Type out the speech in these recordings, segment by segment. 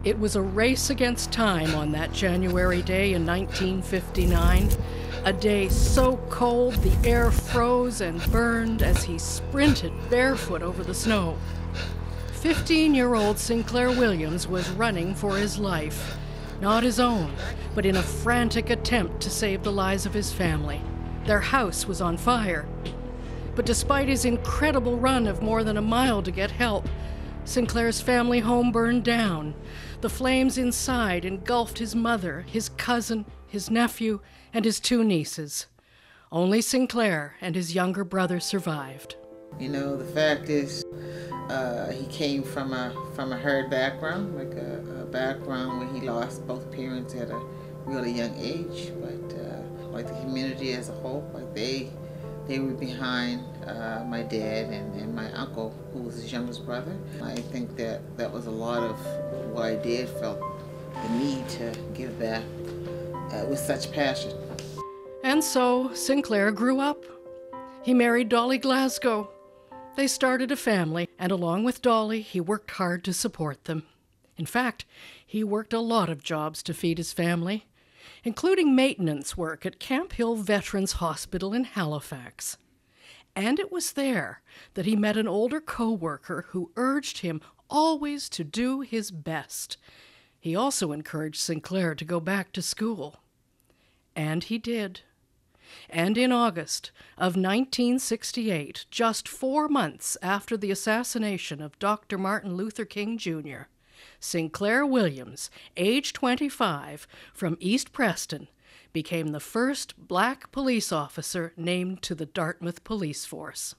It was a race against time on that January day in 1959. A day so cold the air froze and burned as he sprinted barefoot over the snow. 15-year-old Sinclair Williams was running for his life. Not his own, but in a frantic attempt to save the lives of his family. Their house was on fire. But despite his incredible run of more than a mile to get help, Sinclair's family home burned down. The flames inside engulfed his mother, his cousin, his nephew, and his 2 nieces. Only Sinclair and his younger brother survived. You know, the fact is, he came from a herd background, like a background where he lost both parents at a really young age. But like the community as a whole, like they were behind my dad and my uncle, who was his youngest brother. I think that was a lot of why Dad felt the need to give back with such passion. And so Sinclair grew up. He married Dolly Glasgow. They started a family, and along with Dolly, he worked hard to support them. In fact, he worked a lot of jobs to feed his family, including maintenance work at Camp Hill Veterans Hospital in Halifax. And it was there that he met an older co-worker who urged him always to do his best. He also encouraged Sinclair to go back to school. And he did. And in August of 1968, just 4 months after the assassination of Dr. Martin Luther King Jr., Sinclair Williams, age 25, from East Preston, became the first black police officer named to the Dartmouth Police Force.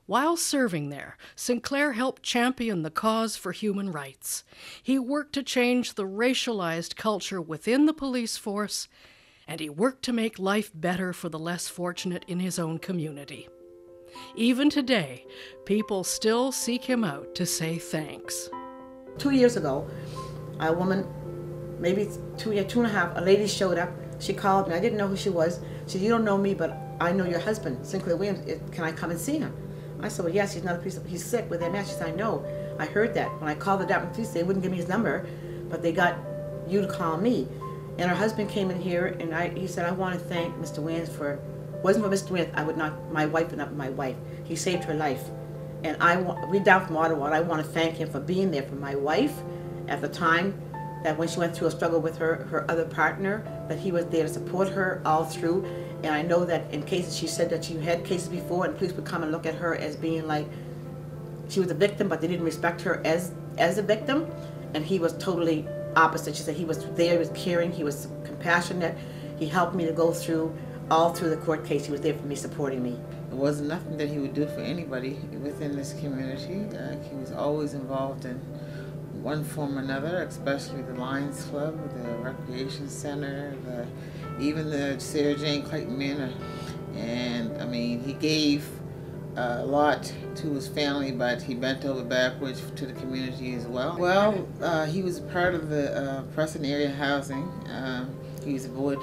While serving there, Sinclair helped champion the cause for human rights. He worked to change the racialized culture within the police force, and he worked to make life better for the less fortunate in his own community. Even today, people still seek him out to say thanks. 2 years ago, a woman, maybe 2.5, a lady showed up. She called me. I didn't know who she was. She said, "You don't know me, but I know your husband, Sinclair Williams. Can I come and see him?" I said, "Well, yes, he's not a police. He's sick with MS." She said, "I know. I heard that. When I called the Dartmouth Police, they wouldn't give me his number, but they got you to call me." And her husband came in here, and he said, "I want to thank Mr. Williams for, if it wasn't for Mr. Williams, my wife would not be my wife. He saved her life. And we down from Ottawa, I want to thank him for being there for my wife at the time, that when she went through a struggle with her other partner, that he was there to support her all through. And I know that in cases, she said that she had cases before, and police would come and look at her as being like she was a victim, but they didn't respect her as a victim. And he was totally opposite. She said he was there, he was caring, he was compassionate. He helped me to go through all through the court case. He was there for me, supporting me. There wasn't nothing that he would do for anybody within this community. He was always involved in one form or another, especially the Lions Club, the Recreation Center, even the Sarah Jane Clayton Manor. And I mean, he gave a lot to his family, but he bent over backwards to the community as well. Well, he was part of the Preston Area Housing. He was a board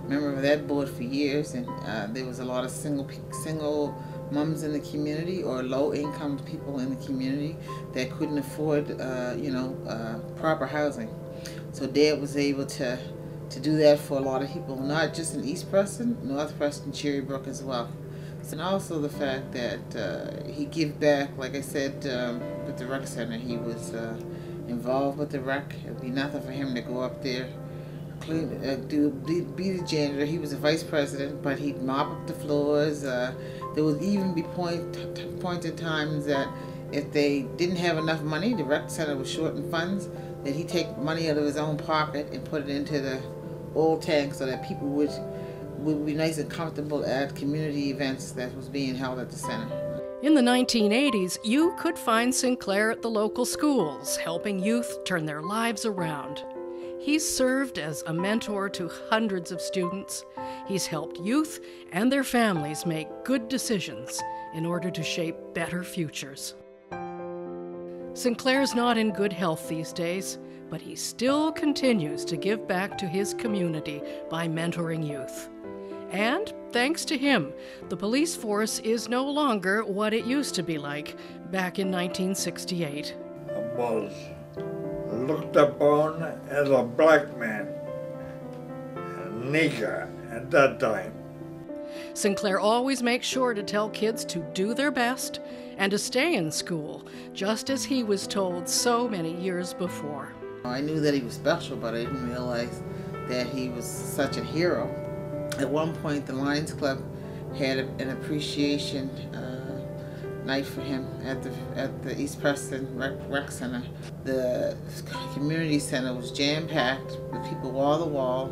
member of that board for years, and there was a lot of single moms in the community, or low-income people in the community that couldn't afford, proper housing. So Dad was able to do that for a lot of people, not just in East Preston, North Preston, Cherrybrook as well. And also the fact that he give back, like I said, with the rec center. He was involved with the rec. It would be nothing for him to go up there, clean, be the janitor. He was a vice president, but he'd mop up the floors. There would even be pointed times that if they didn't have enough money, the rec center was short in funds, that he'd take money out of his own pocket and put it into the oil tank so that people would be nice and comfortable at community events that was being held at the center. In the 1980s, you could find Sinclair at the local schools, helping youth turn their lives around. He's served as a mentor to hundreds of students. He's helped youth and their families make good decisions in order to shape better futures. Sinclair's not in good health these days, but he still continues to give back to his community by mentoring youth. And thanks to him, the police force is no longer what it used to be like back in 1968. A buzz looked upon as a black man, a nigger at that time. Sinclair always makes sure to tell kids to do their best and to stay in school, just as he was told so many years before. I knew that he was special, but I didn't realize that he was such a hero. At one point, the Lions Club had an appreciation night for him at the East Preston Rec Center. The community center was jam-packed with people wall to wall,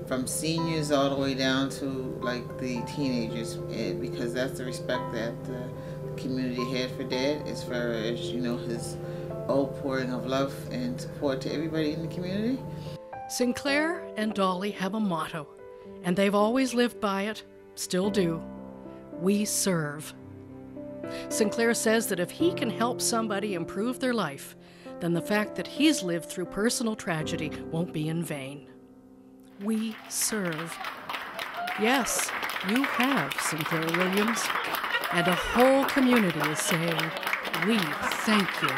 from seniors all the way down to like the teenagers, because that's the respect that the community had for Dad, as far as, you know, his outpouring of love and support to everybody in the community. Sinclair and Dolly have a motto, and they've always lived by it, still do. We serve. Sinclair says that if he can help somebody improve their life, then the fact that he's lived through personal tragedy won't be in vain. We serve. Yes, you have, Sinclair Williams. And a whole community is saying, we thank you.